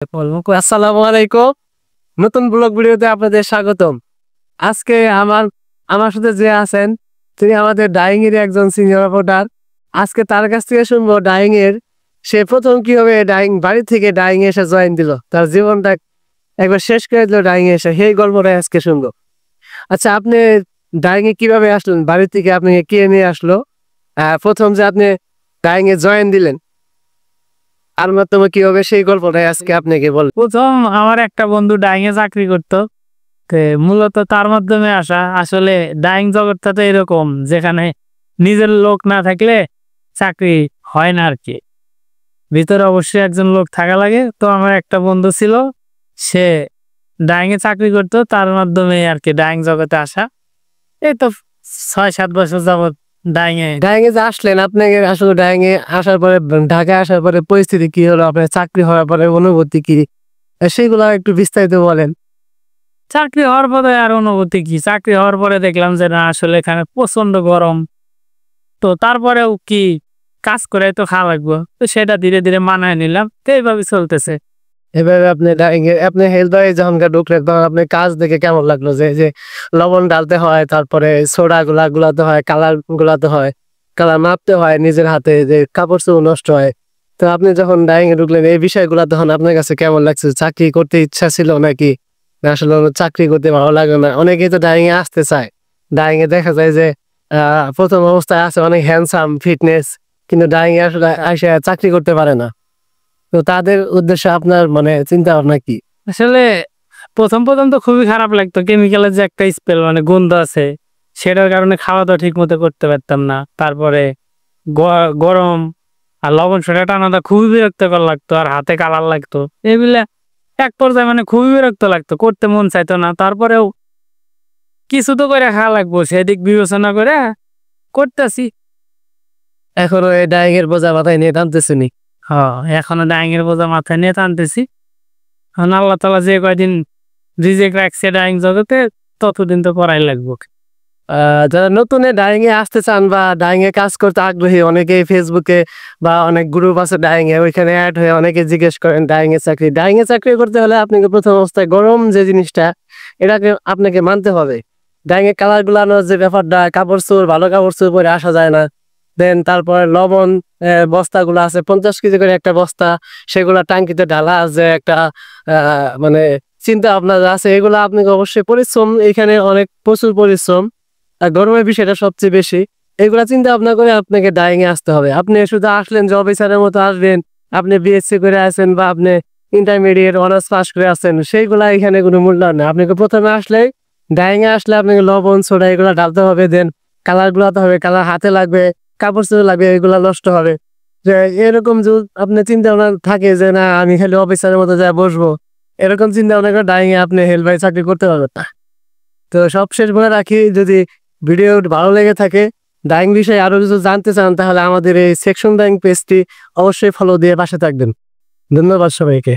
আসসালামু আলাইকুম। নতুন ব্লগ ভিডিওতে আপনাদের স্বাগতম। আজকে আমার আমার সাথে যে আছেন তিনি আমাদের ডাইং এর একজন সিনিয়র রিপোর্টার। আজকে তার কাছ থেকে শুনবো ডাইং এর সে প্রথম কিভাবে ডাইং বাড়ি থেকে ডাইং এসে জয়েন দিল, তার জীবনটা একবার শেষ করে দিল ডাইং এসে, সেই গল্পটা আজকে শুনবো। আচ্ছা, আপনি ডাইং এ কিভাবে আসলেন? বাড়ি থেকে আপনি কে নিয়ে আসলো? প্রথম যে আপনি ডাইং এ জয়েন দিলেন আর মাধ্যমে কি হবে সেই গল্পটাই আজকে আপনাকে বল। প্রথম আমার একটা বন্ধু ডাইং এ চাকরি করতো, মূলত তার মাধ্যমে আসা। আসলে ডাইং জগৎটা তো এরকম, যেখানে নিজের লোক না থাকলে চাকরি হয় না আর কি। ভিতরে অবশ্যই একজন লোক থাকা লাগে। তো আমার একটা বন্ধু ছিল, সে ডাইং এ চাকরি করতো, তার মাধ্যমে আর কি ডাইং জগতে আসা। এই তো 6-7 বছর যাবত ডাইং এ। ডাইং এ যে আসলেন, আপনাকে আসলে ডাইং এ আসার পরে ঢাকায় আসার পরে পরিস্থিতি কি হলো, আপনার চাকরি হওয়ার পরে অনুভূতি কি, সেগুলো একটু বিস্তারিত বলেন। চাকরি হওয়ার পরে আর অনুভূতি কি, চাকরি হওয়ার পরে দেখলাম যে না, আসলে এখানে প্রচন্ড গরম। তো তারপরেও কি, কাজ করে তো খাওয়া লাগবে, তো সেটা ধীরে ধীরে মানায় নিলাম। তো এইভাবে চলতেছে। এভাবে আপনি ডাইং এ আপনি হেলথে যখন ঢুকলেন তখন আপনি কাজ দেখে কেমন লাগলো? যে যে লবণ ডালতে হয়, তারপরে সোডা গুলাতে হয়, কালার গুলাতে হয়, কালার মাপতে হয় নিজের হাতে, যে কাপড় চোপড় নষ্ট হয়। তো আপনি যখন ডাইং এ ঢুকলেন এই বিষয়গুলো তখন আপনার কাছে কেমন লাগছে? চাকরি করতে ইচ্ছা ছিল নাকি না আসলে চাকরি করতে ভালো লাগে না? অনেকেই তো ডাইং এ আসতে চায়। ডাইং এ দেখা যায় যে প্রথম অবস্থায় আছে অনেক হ্যান্ডসাম ফিটনেস, কিন্তু ডাইং এ আসলে এসে চাকরি করতে পারে না। তো তাদের উদ্দেশ্যে আপনার মানে চিন্তা ভাবনা কি? আসলে প্রথম প্রথম তো খুবই খারাপ লাগতো। কেমিক্যালের যে একটা স্মেল, মানে গন্ধ আছে, সেটার কারণে খাওয়া দাওয়া ঠিক মতো করতে পারতাম না। তারপরে গরম আর লবণ সোডা টানাটা খুবই বিরক্তকর লাগতো, আর হাতে কালার লাগতো। এগুলা এক পর্যায়ে মানে খুবই বিরক্ত লাগতো, করতে মন চাইতো না। তারপরেও কিছু তো করে খাওয়া লাগবো, সেদিক বিবেচনা করে করতেছি। এখনো এই ডাইং এর বোঝা মাথায় নিয়ে টানতেছেনি? হ্যাঁ, এখনো ডাইং এর বোঝা মাথায় নিয়ে টানতেছি। এখন আল্লাহ তালা যে কয়দিন রিজেক্ট রাখছে ডাইং জগতে, ততদিন তো করাই লাগবো। যারা নতুন ডাইং এ আসতে চান বা ডাইং এ কাজ করতে আগ্রহী, অনেকেই ফেসবুকে বা অনেক গ্রুপ আছে ডাইং এ, ওইখানে অ্যাড হয়ে অনেকে জিজ্ঞেস করেন ডাইং এ চাকরি করতে হলে আপনাকে প্রথম অবস্থায় গরম যে জিনিসটা, এটাকে আপনাকে মানতে হবে। ডাইং এ কালার গুলানোর যে ব্যাপারটা, কাপড় চোপড় ভালো কাপড় চোপড় পরে আসা যায় না। দেন তারপরে লবণ বস্তাগুলো আছে 50 কেজি করে একটা বস্তা, সেগুলা টাঙ্কিতে ঢালা আছে একটা মানে চিন্তা ভাবনা আছে। এগুলো আপনাকে অবশ্যই পরিশ্রম, এখানে অনেক প্রচুর পরিশ্রম, আর গরমের বিষয়টা সবচেয়ে বেশি। এগুলা চিন্তা ভাবনা করে আপনাকে ডাইং এ আসতে হবে। আপনি শুধু আসলেন জব অফিসারের মতো আসবেন, আপনি বিএসসি করে আছেন বা আপনি ইন্টারমিডিয়েট অনার্স পাস করে আছেন, সেইগুলা এখানে কোনো মূল্যায়ন নেই। আপনাকে প্রথমে আসলে ডাইং এ আসলে আপনাকে লবণ সোডা এগুলা ঢালতে হবে। দেন কালার গুলাতে হবে, কালার হাতে লাগবে, কাপড় চোপড় লাগবে, এগুলা নষ্ট হবে। যে এরকম যদি আপনি চিন্তা ভাবনা থাকে যে না আমি খালি অফিসারের মতো যা বসবো, এরকম চিন্তা ভাবনা করে ডাইং এ আপনি হেলথ চাকরি করতে পারবেন না। তো সব শেষ বলে রাখি, যদি ভিডিও ভালো লেগে থাকে, ডাইং বিষয়ে আরো কিছু জানতে চান, তাহলে আমাদের এই সেকশন ডাইং পেজটি অবশ্যই ফলো দিয়ে পাশে থাকবেন। ধন্যবাদ সবাইকে।